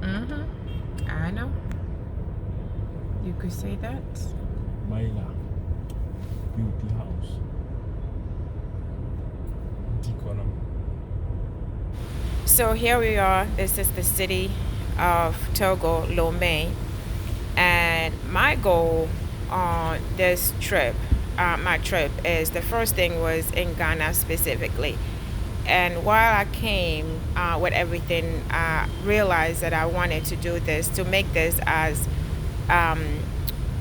Mm-hmm. I know. You could say that. Maila, beauty house. Decorum. So here we are. This is the city of Togo, Lome. And my goal on this trip, my trip, is the first thing was in Ghana specifically. And while I came with everything, I realized that I wanted to do this, to make this as um,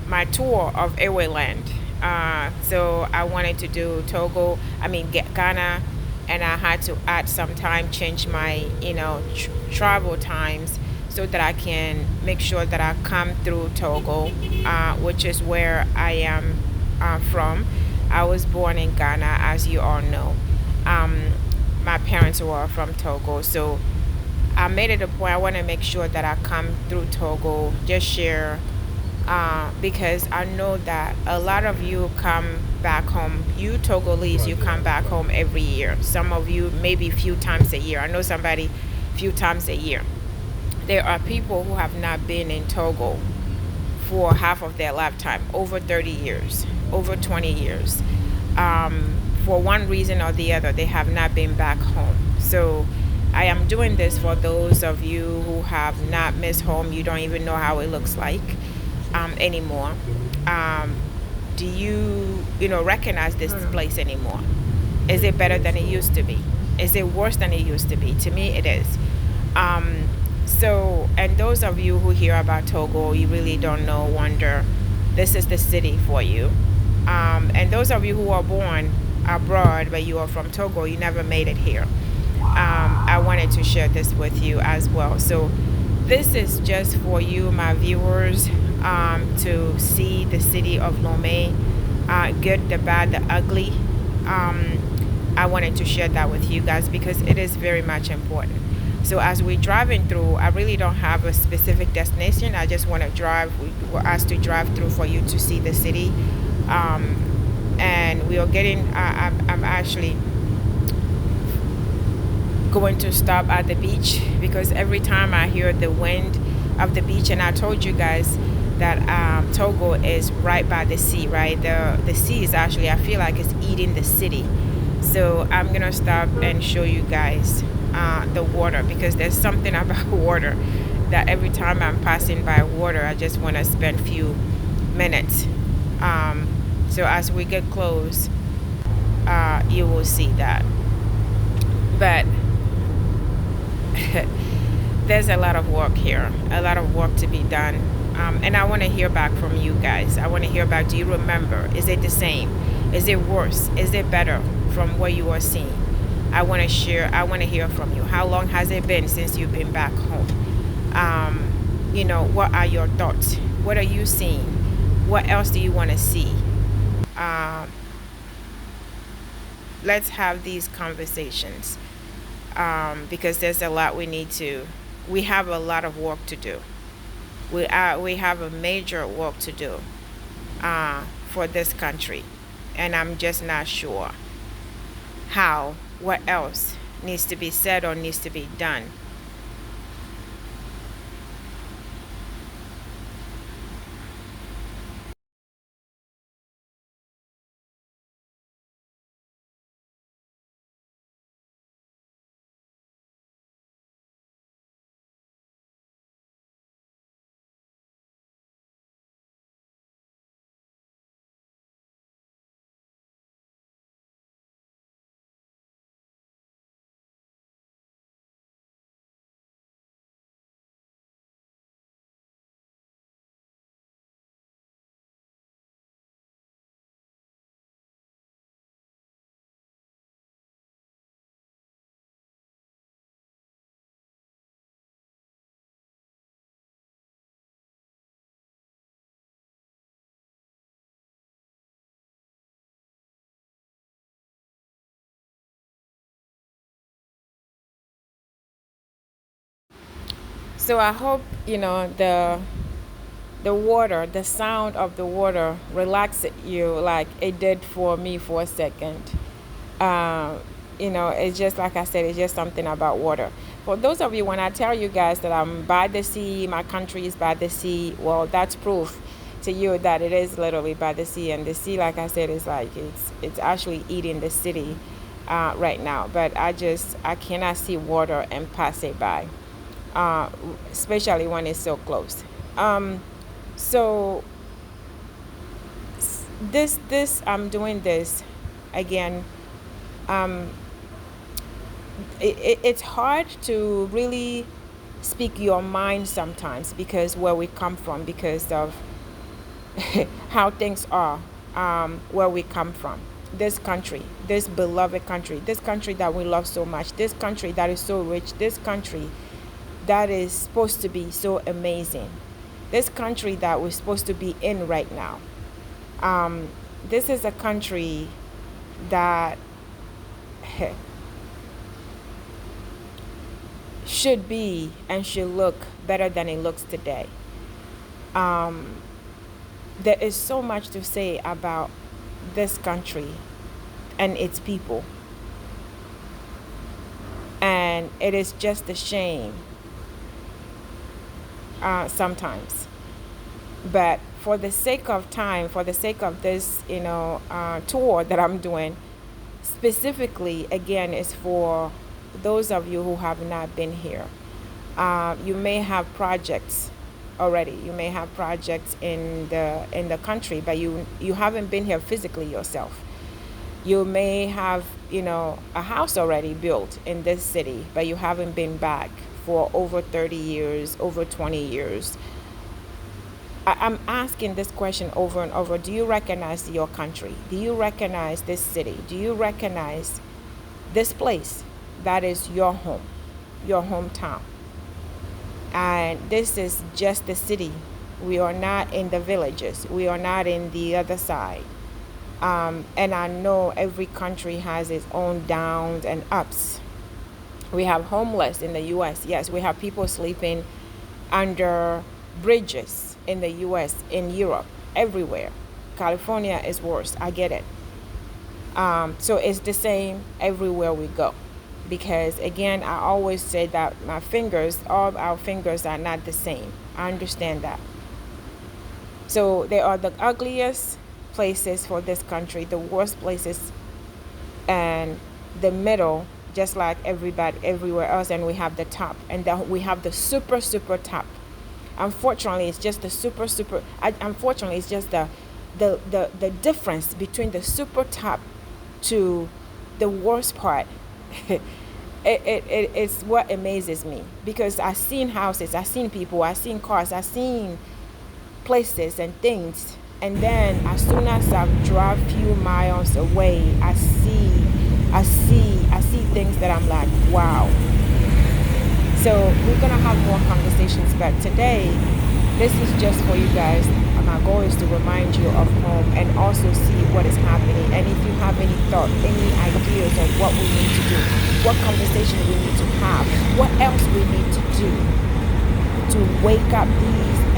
my tour of Eweland. So I wanted to do Togo, Ghana, and I had to add some time, change my, travel times so that I can make sure that I come through Togo, which is where I am from. I was born in Ghana, as you all know. Um, my parents were from Togo, so I made it a point. I want to make sure that I come through Togo, just share, because I know that a lot of you come back home. You Togolese, you come back home every year. Some of you maybe a few times a year. I know somebody few times a year. There are people who have not been in Togo for half of their lifetime, over 30 years, over 20 years. For one reason or the other, they have not been back home. So I am doing this for those of you who have not missed home. You don't even know how it looks like anymore. Um, do you recognize this place anymore? Is it better than it used to be? Is it worse than it used to be? To me, it is. Um, and those of you who hear about Togo, you really don't know, wonder, this is the city for you. And those of you who are born abroad, but you are from Togo, you never made it here. I wanted to share this with you as well. So this is just for you, my viewers, to see the city of Lome, good, the bad, the ugly. I wanted to share that with you guys because it is very much important. So as we're driving through, I really don't have a specific destination. I just want to drive. We were asked to drive through for you to see the city. And we are getting, I'm actually going to stop at the beach because every time I hear the wind of the beach, and I told you guys that Togo is right by the sea, right? The sea is actually, I feel like it's eating the city. So I'm going to stop and show you guys the water because there's something about water that every time I'm passing by water, I just want to spend a few minutes. So as we get close, you will see that. But there's a lot of work here, a lot of work to be done. And I want to hear back from you guys. I want to hear back. Do you remember? Is it the same? Is it worse? Is it better from what you are seeing? I want to share. I want to hear from you. How long has it been since you've been back home? What are your thoughts? What are you seeing? What else do you want to see? Let's have these conversations because there's a lot we have a lot of work to do. We have a major work to do for this country, and I'm just not sure what else needs to be said or needs to be done. So I hope the water, the sound of the water relaxes you like it did for me for a second. It's just like I said, it's just something about water. For those of you, when I tell you guys that I'm by the sea, my country is by the sea, well, that's proof to you that it is literally by the sea. And the sea, like I said, is like it's actually eating the city right now. But I cannot see water and pass it by, uh, especially when it's so close. So this I'm doing this again. Um, it's hard to really speak your mind sometimes because where we come from, because of how things are, where we come from. This country, this beloved country, this country that we love so much, this country that is so rich, this country that is supposed to be so amazing, this country that we're supposed to be in right now. This is a country that should be and should look better than it looks today. There is so much to say about this country and its people. And it is just a shame sometimes. But for the sake of time, for the sake of this, tour that I'm doing, specifically, again, is for those of you who have not been here. You may have projects already. You may have projects in the country, but you haven't been here physically yourself. You may have, a house already built in this city, but you haven't been back for over 30 years, over 20 years. I'm asking this question over and over. Do you recognize your country? Do you recognize this city? Do you recognize this place that is your home, your hometown? And this is just the city. We are not in the villages. We are not in the other side. And I know every country has its own downs and ups. We have homeless in the U.S. Yes, we have people sleeping under bridges in the U.S., in Europe, everywhere. California is worse. I get it. So it's the same everywhere we go. Because again, I always say that all our fingers are not the same. I understand that. So they are the ugliest places for this country, the worst places, and the middle, just like everybody everywhere else. And we have the top, and then we have the super top. Unfortunately, it's just the unfortunately, it's just the difference between the super top to the worst part. It's what amazes me, because I've seen houses, I've seen people, I've seen cars, I've seen places and things, and then as soon as I drive few miles away, I see things that I'm like, wow. So we're gonna have more conversations, but today this is just for you guys. My goal is to remind you of home and also see what is happening. And if you have any thought, any ideas of what we need to do, what conversation we need to have, what else we need to do to wake up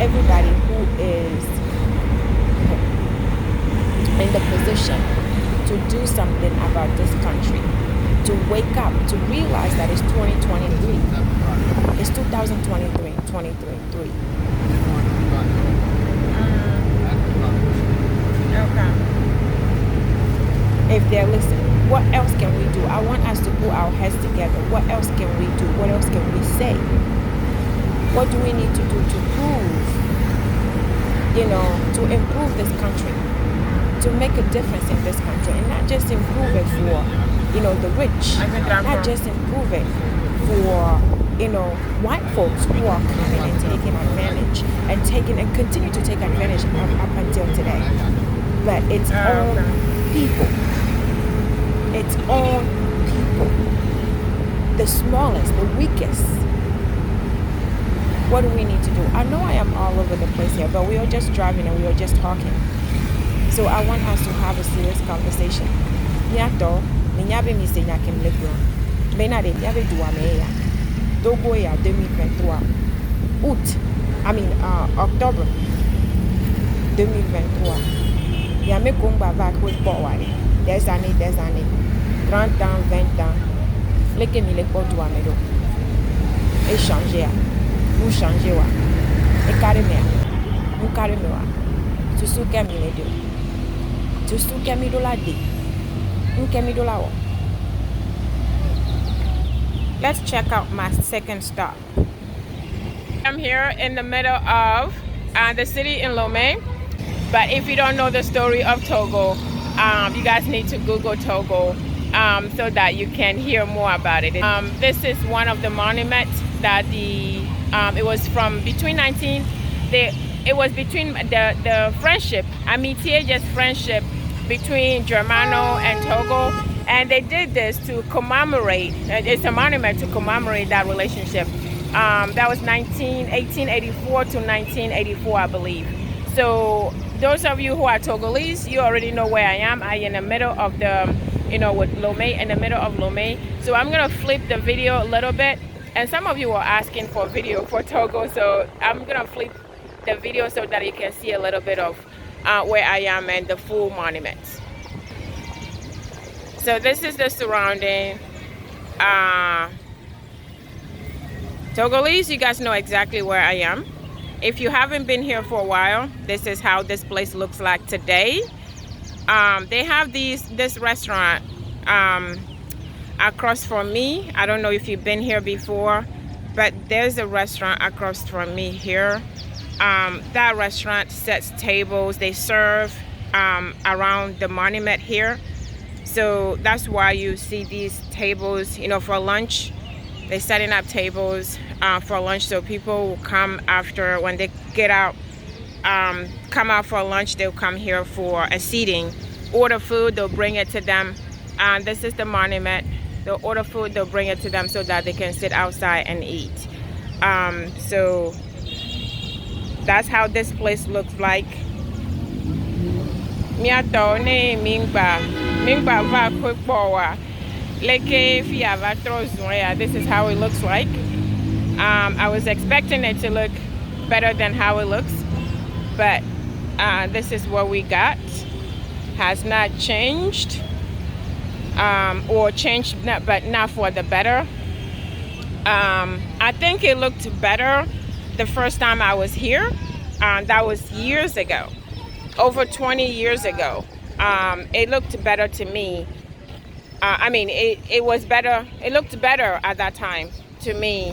everybody who is in the position to do something about this country, to wake up, to realize that it's 2023. It's 2023, 23. Okay. If they're listening, what else can we do? I want us to put our heads together. What else can we do? What else can we say? What do we need to do to to improve this country, to make a difference in this country, and not just improve it for, the rich, not just improve it for, white folks who are coming and taking advantage and continue to take advantage up until today. But its own people, its own people, the smallest, the weakest. What do we need to do? I know I am all over the place here, but we are just driving and we are just talking. So I want us to have a serious conversation. Nyato, minyabe misenya kimlekro. Benade nyabe duameya. Togo ya 2023. Octobre 2023. Yame kumba va quick forward. Des années. 30 ans, 20 ans. Leke mi lekpo duamedo. et changer. Vous changez. Et carrément. Vous carrément. Tu sous quel milieu? Tu sous quel milieu là? Vous quel milieu là? Let's check out my second stop. I'm here in the middle of the city in Lome. But if you don't know the story of Togo, you guys need to Google Togo so that you can hear more about it. This is one of the monuments that it was from between it was between the friendship, amitié, just friendship between Germano and Togo. And they did this to commemorate, it's a monument to commemorate that relationship. That was 1884 to 1984, I believe. So those of you who are Togolese, you already know where I am. I'm in the middle of with Lome, in the middle of Lome. So I'm gonna flip the video a little bit. And some of you were asking for video for Togo, so I'm gonna flip the video so that you can see a little bit of where I am and the full monuments. So this is the surrounding. Togolese, you guys know exactly where I am. If you haven't been here for a while, this is how this place looks like today. They have this restaurant across from me. I don't know if you've been here before, but there's a restaurant across from me here. That restaurant sets tables. They serve around the monument here. So that's why you see these tables, for lunch. They're setting up tables for lunch, so people will come after when they get out, come out for lunch. They'll come here for a seating, order food. They'll bring it to them. This is the monument. They'll order food. They'll bring it to them so that they can sit outside and eat. So that's how this place looks like. This is how it looks like. I was expecting it to look better than how it looks, but this is what we got. Has not changed, or changed, but not for the better. I think it looked better the first time I was here. That was years ago, over 20 years ago. It looked better to me. It was better. It looked better at that time to me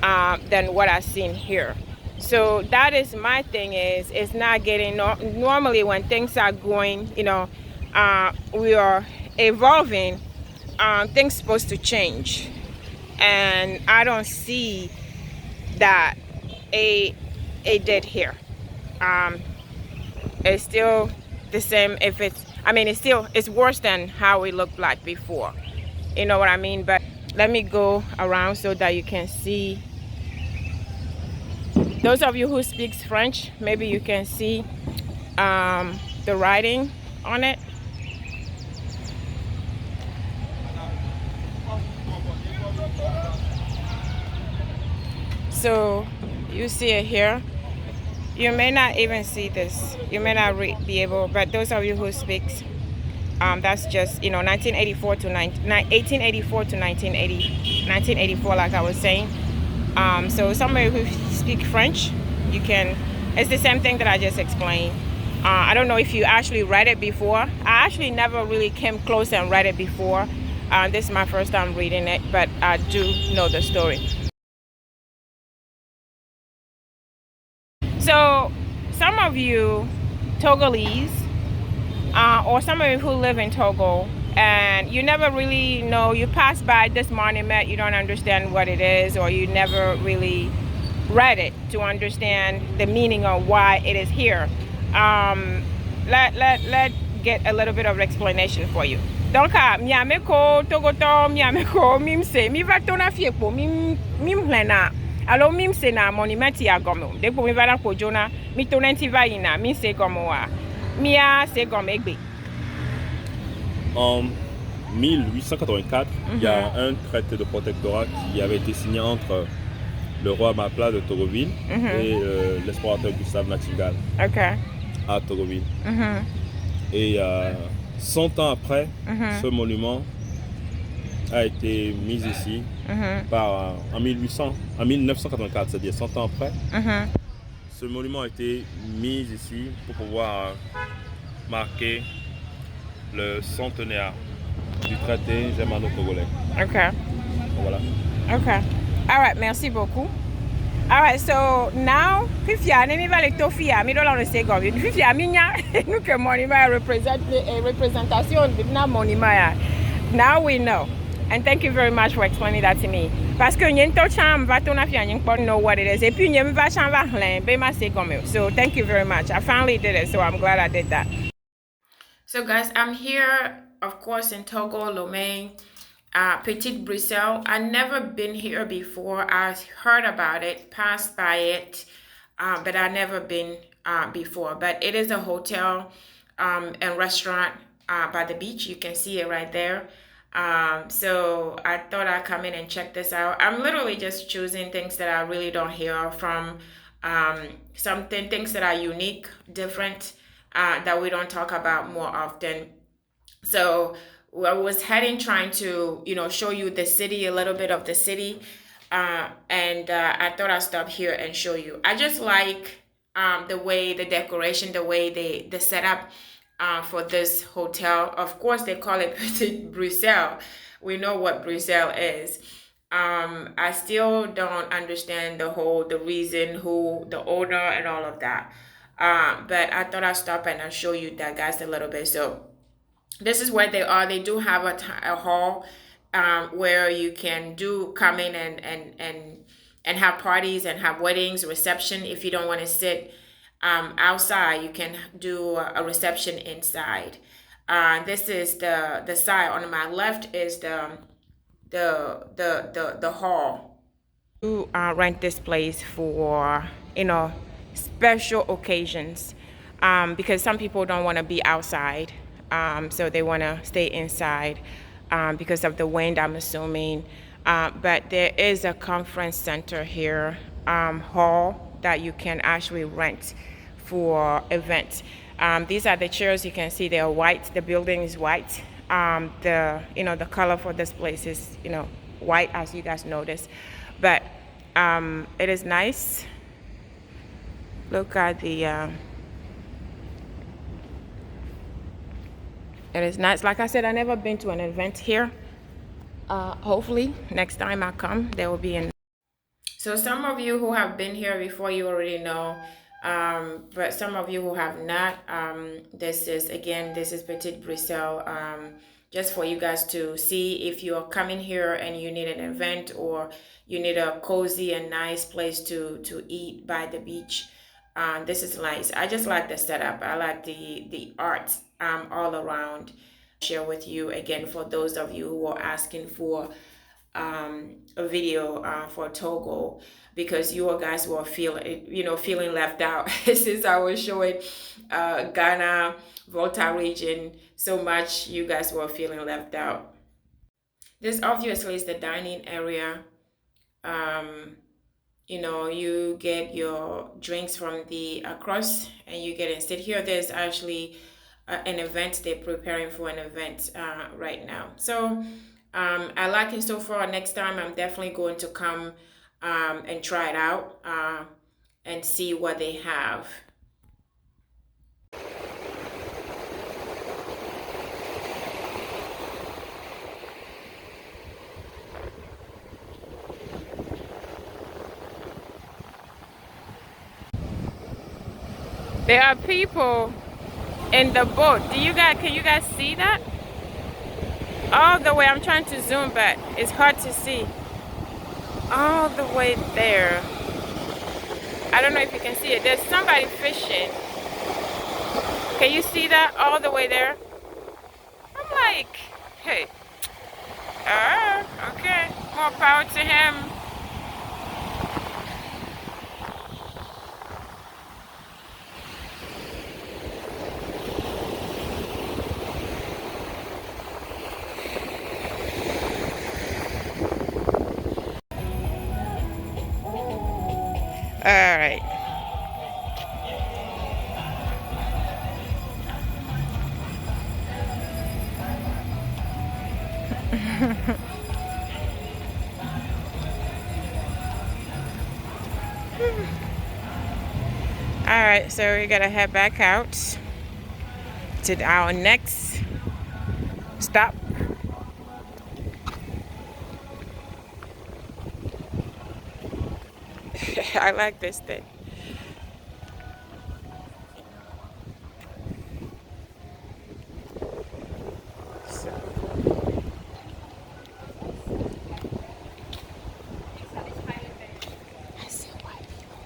than what I've seen here. So that is my thing. It's not getting normally when things are going. We are evolving. Things supposed to change, and I don't see that it did here. It's still the same. It's worse than how it looked like before. You know what I mean? But let me go around so that you can see. Those of you who speak French, maybe you can see the writing on it. So you see it here. You may not even see this. You may not be able, but those of you who speak, that's just 1884 to 1984, like I was saying. So somebody who speak French, you can. It's the same thing that I just explained. I don't know if you actually read it before. I actually never really came close and read it before. This is my first time reading it, but I do know the story. So some of you Togolese, or some of you who live in Togo, and you never really know, you pass by this monument, you don't understand what it is, or you never really read it to understand the meaning of why it is here. Let get a little bit of explanation for you. Donc, miame ko Togoto, miame ko mimse, mi va tona fie po mim lena. Alors mim se na monument ya gomo. De po mi va na ko jona, mi tonenti va ina, mi se gomo wa. Mia se gomo egbe. En 1884, il y a un traité de protectorat qui avait été signé entre le roi Mapla de Togoville et l'explorateur Gustave Nachtigal à Togoville. Et 100 ans après, ce monument a été mis ici en 1984, c'est-à-dire 100 ans après. Ce monument a été mis ici pour pouvoir marquer le centenaire du traité germano-togolais. OK. Voilà. OK. All right, merci beaucoup. All right, so now, fifia ne mi vale to fia mi do la se go bi fifia mi nya nu ke monument represent representation na monument. Now we know. And thank you very much for explaining that to me. Parce que nyen to cham va to na fia nyen po know what it is. Et puis nyen va cham va hlen be ma se go me. So thank you very much. I finally did it, so I'm glad I did that. So guys, I'm here of course in Togo, Lome. Petite Bruxelles. I've never been here before. I heard about it, passed by it, but I've never been before. But it is a hotel and restaurant by the beach. You can see it right there. So I thought I'd come in and check this out. I'm literally just choosing things that I really don't hear from, things that are unique, different, that we don't talk about more often. So I was trying to, show you the city, a little bit of the city. And I thought I'd stop here and show you. I just like the way the decoration, the way the setup for this hotel. Of course, they call it Petite Bruxelles. We know what Bruxelles is. I still don't understand the reason, who the owner and all of that. But I thought I'd stop and I'll show you that, guys, a little bit. So this is where they are. They do have a hall where you can come in and have parties and have weddings, reception. If you don't want to sit outside, you can do a reception inside. This is the side. On my left is the hall. You rent this place for special occasions, because some people don't want to be outside. So they want to stay inside because of the wind, I'm assuming. But there is a conference center here, hall, that you can actually rent for events. These are the chairs. You can see they're white. The building is white. The color for this place is white, as you guys notice. But it is nice. Look at the. It is nice. Like I said, I've never been to an event here. Hopefully, next time I come, there will be an. So some of you who have been here before, you already know. But some of you who have not, this is Petite Bruxelles. Just for you guys to see, if you're coming here and you need an event or you need a cozy and nice place to eat by the beach. This is nice. I just like the setup. I like the art all around. Share with you again for those of you who are asking for a video for Togo, because you guys were feeling left out since I was showing Ghana, Volta region so much. You guys were feeling left out. This obviously is the dining area. You get your drinks from the across and you get and sit here. There's actually an event. They're preparing for an event right now. So I like it so far. Next time I'm definitely going to come and try it out and see what they have. There are people in the boat. Can you guys see that? All the way, I'm trying to zoom, but it's hard to see. All the way there. I don't know if you can see it. There's somebody fishing. Can you see that all the way there? I'm like, hey. Okay. More power to him. All right. Alright, so we're gonna head back out to our next stop. I like this thing. I see white people.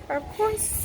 Of course.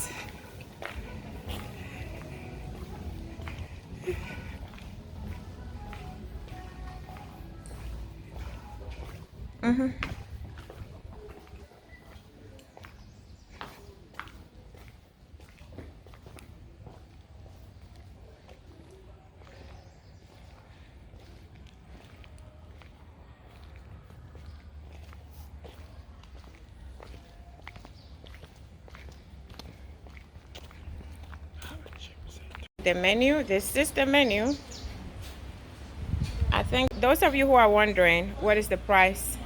The menu, this is the menu. I think those of you who are wondering what is the prices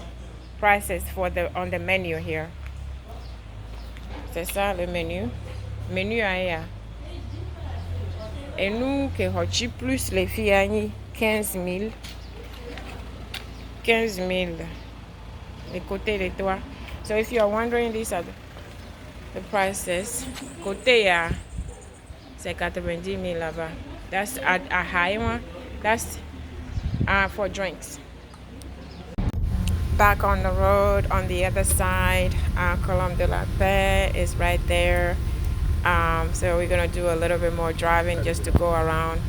for on the menu here. C'est ça le menu. Menu aya. Et nous que hochi plus les filles 15 000. 15 000. Les côtés de toi. So if you are wondering, these are the prices. Côté ya. C'est 90 000 là-bas. That's a high one. That's for drinks. Back on the road on the other side, Colombe de la Paix is right there. So we're gonna do a little bit more driving just to go around.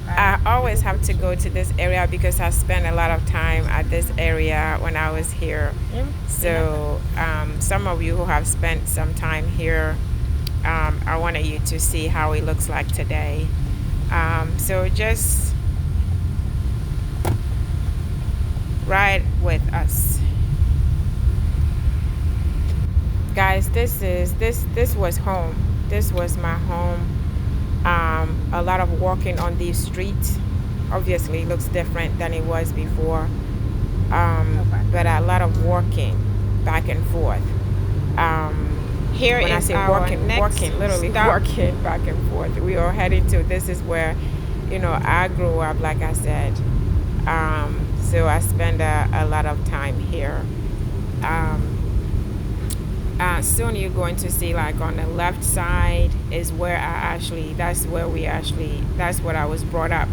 I always have to go to this area because I spent a lot of time at this area when I was here. So some of you who have spent some time here, I wanted you to see how it looks like today. So just ride with us, guys. This was home. This was my home. A lot of walking on these streets. Obviously, it looks different than it was before, but a lot of walking back and forth. Here when I say walking, literally walking back and forth. We are heading to. This is where, I grew up. Like I said, so I spend a lot of time here. Soon you're going to see, like on the left side is where that's what I was brought up,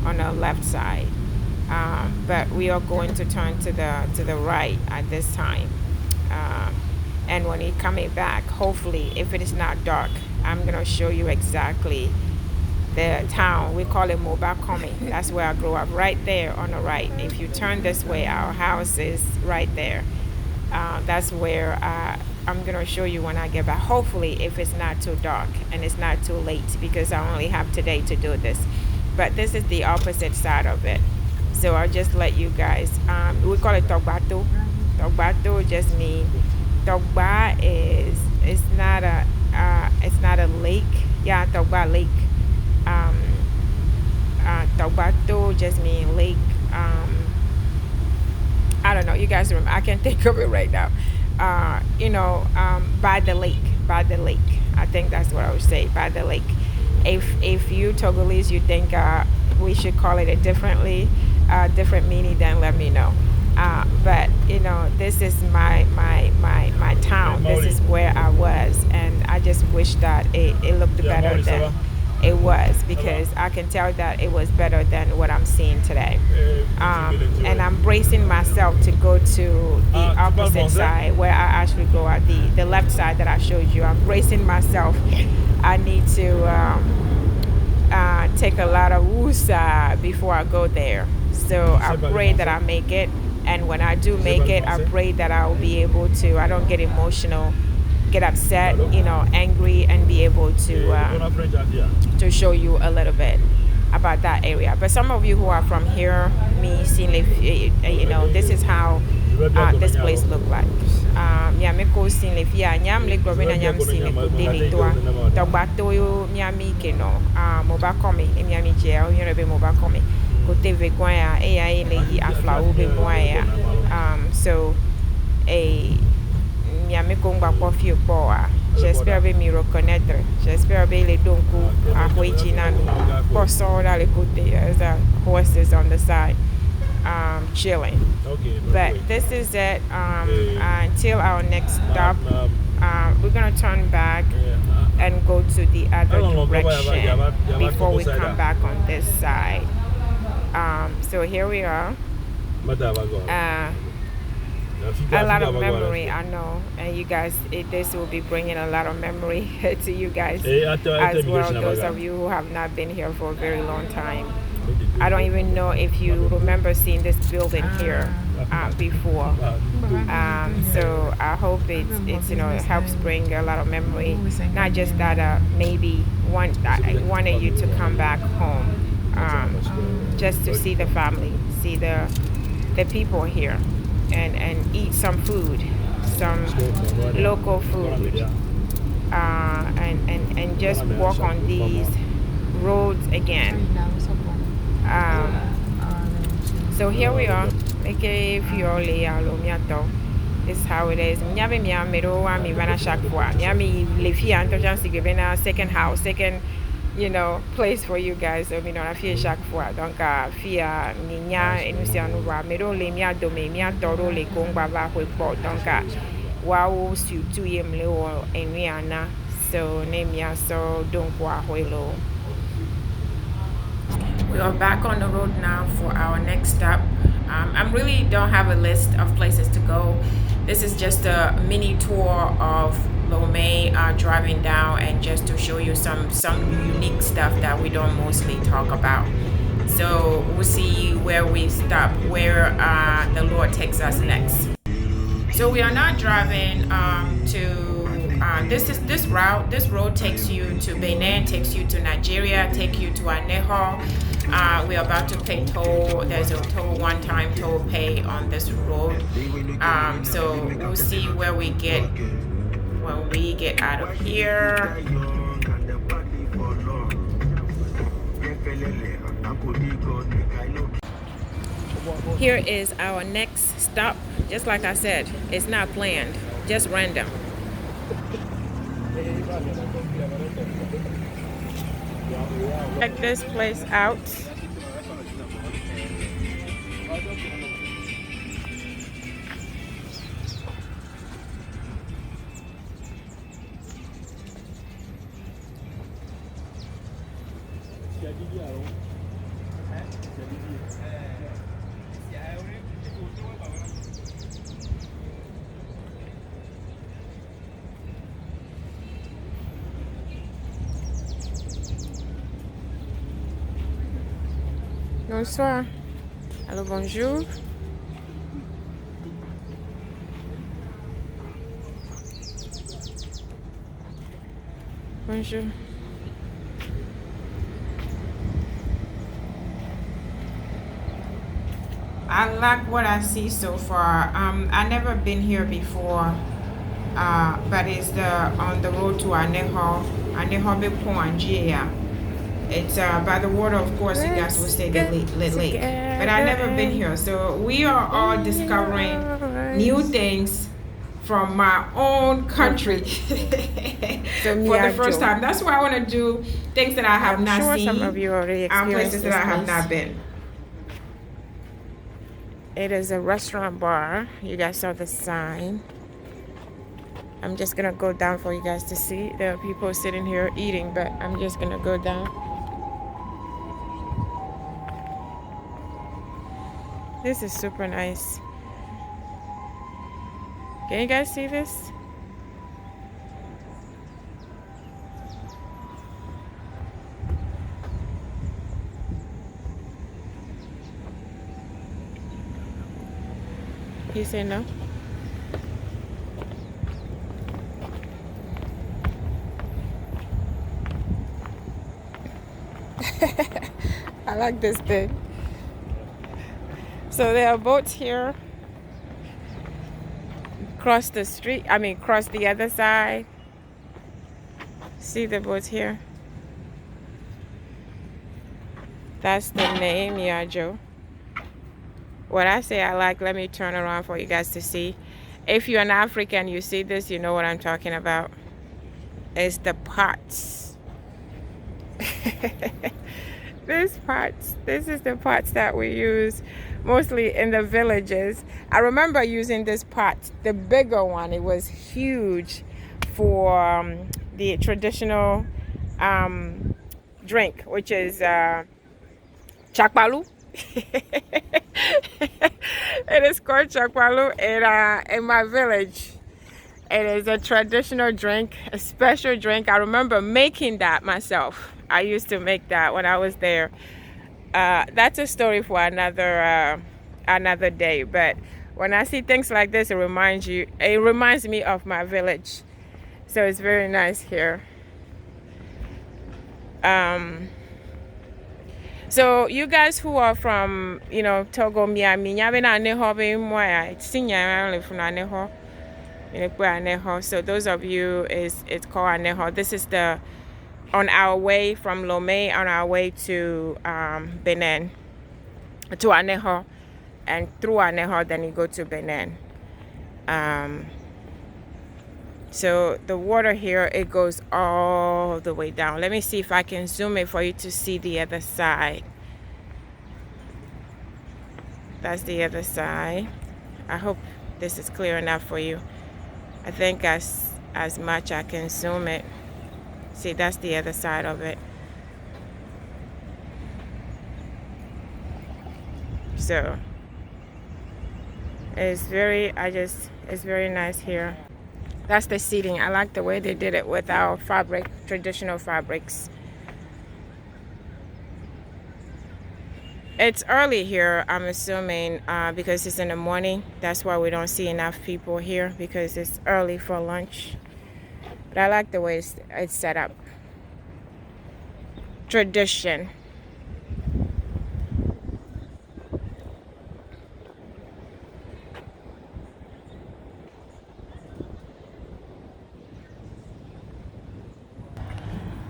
on the left side. But we are going to turn to the right at this time. And when you're coming back, hopefully, if it is not dark, I'm going to show you exactly the town. We call it Mobakome. That's where I grew up, right there on the right. If you turn this way, our house is right there. That's where I'm going to show you when I get back. Hopefully, if it's not too dark and it's not too late, because I only have today to do this. But this is the opposite side of it. So I'll just let you guys, we call it Togbato. Togbato just means, Togba it's not a lake. Yeah, Togba lake. Togbato just means lake. I don't know. You guys remember? I can't think of it right now. By the lake. I think that's what I would say. By the lake. If you Togolese, you think we should call it a different meaning, then let me know. But this is my town. This is where I was, and I just wish that it looked better than it was, because I can tell that it was better than what I'm seeing today. And I'm bracing myself to go to the opposite side, where I actually go at the left side that I showed you. I'm bracing myself. I need to take a lot of wusa before I go there. So I pray that I make it. And when I do make it, I pray that I will be able to, I don't get emotional, get upset, angry, and be able to show you a little bit about that area. But some of you who are from here, this is how this place look like. Miami sin le fia nyam le grovena nyam sin le kote le toa togbato yo miami keno moba komi e miami je o yone be moba komi kote vegwa ya e ya le yi afla o be moa ya. So Et miami kongba profio boa. J'espère que me reconnaître. J'espère que les donkou à Huichinami. Poisson dans les côtés. There's horses on the side. Chilling. Okay, but this is it. Until our next stop, we're gonna turn back and go to the other direction before we come back on this side. So here we are. A lot of memory, I know, and you guys, this will be bringing a lot of memory to you guys as well, those of you who have not been here for a very long time. I don't even know if you remember seeing this building here before. So I hope it helps bring a lot of memory. Not just that, maybe I wanted you to come back home, just to see the family, see the people here, and eat some food, some local food, and just walk on these roads again. So here we are. This is how it is. Second house, second, place for you guys. So I feel chaque fois. Donc fia ninya enusianu wa mero le mia do me mia toro le kongba ba hwe po. Donc wa wo su tu yem le o enwiana. So ne mia so don't wa hwe lo. We are back on the road now for our next stop. I really don't have a list of places to go. This is just a mini tour of Lome, driving down, and just to show you some unique stuff that we don't mostly talk about. So we'll see where we stop, where the Lord takes us next. So we are now driving to this road takes you to Benin, takes you to Nigeria, take you to Aneho. We're about to pay toll. There's a one-time toll pay on this road. So we'll see where we get when we get out of here. Here is our next stop. Just like I said, it's not planned, just random. Check this place out. Bonsoir. Allô, bonjour. Bonjour. I like what I see so far. I never been here before, but it's on the road to Aneho Bepoanjia. It's by the water, of course. You guys will say the lake, but I've never been here. So we are all discovering new things from my own country for the first time. That's why I want to do things that I have not seen. Some of you already experienced places that I have not been. It is a restaurant bar. You guys saw the sign. I'm just gonna go down for you guys to see. There are people sitting here eating, but I'm just gonna go down. This is super nice. Can you guys see this? He said no. I like this thing. So there are boats here. Cross the street, cross the other side. See the boats here? That's the name, Yajo. What I say I like, let me turn around for you guys to see. If you're an African, you see this, you know what I'm talking about. It's the pots. This is the pots that we use mostly in the villages. I remember using this pot, the bigger one. It was huge for the traditional drink, which is chakpalu. It is called chakpalu in my village. It is a traditional drink, a special drink. I remember making that myself. I used to make that when I was there. That's a story for another day. But when I see things like this, it reminds me of my village. So it's very nice here. So you guys who are from, Togo, so those of you, it's called Aneho. This is on our way from Lome, on our way to Benin, to Aneho, and through Aneho, then you go to Benin. So the water here, it goes all the way down. Let me see if I can zoom it for you to see the other side. That's the other side. I hope this is clear enough for you. I think as much I can zoom it. See, that's the other side of it. So it's very nice here. That's the seating. I like the way they did it with our traditional fabrics. It's early here, I'm assuming, because it's in the morning. That's why we don't see enough people here, because it's early for lunch. But I like the way it's set up. Tradition.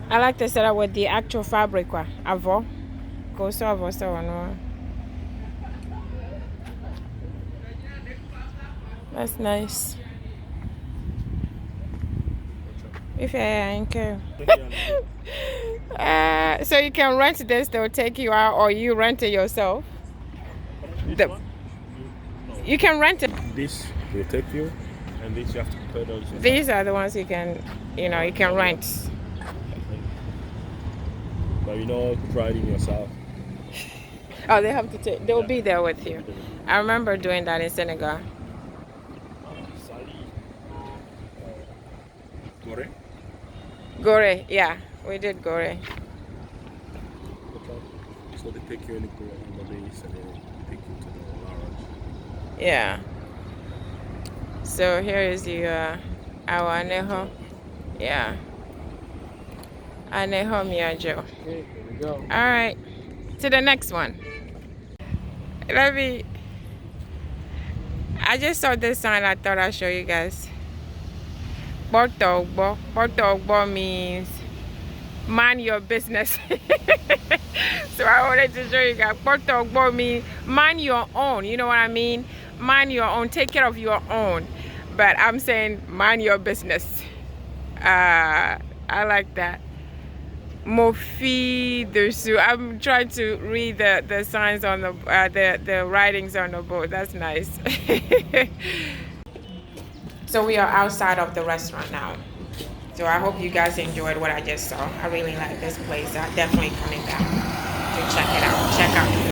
I like to set up with the actual fabric. Avo. Go so avo so no. That's nice. If I care. So you can rent this, they'll take you out, or you rent it yourself. You can rent it. This will take you, and this you have to pay those. These are the ones you can rent. But riding yourself. Oh, they have to take. They'll be there with you. I remember doing that in Senegal. Gore? Gore, yeah, we did Gore. So they take you in the base and then they take you to the lounge. Yeah. So here is the our Aneho. Yeah. Aneho Miajo. Okay, here we go. All right. To the next one. I just saw this sign. I thought I'd show you guys. Porto Ogbo means mind your business. So I wanted to show you guys. Porto Ogbo means mind your own. You know what I mean? Mind your own. Take care of your own. But I'm saying mind your business. I like that. Mofi Dersu. I'm trying to read the signs on the writings on the boat. That's nice. So we are outside of the restaurant now. So I hope you guys enjoyed what I just saw. I really like this place. I'm definitely coming back to check it out. Check out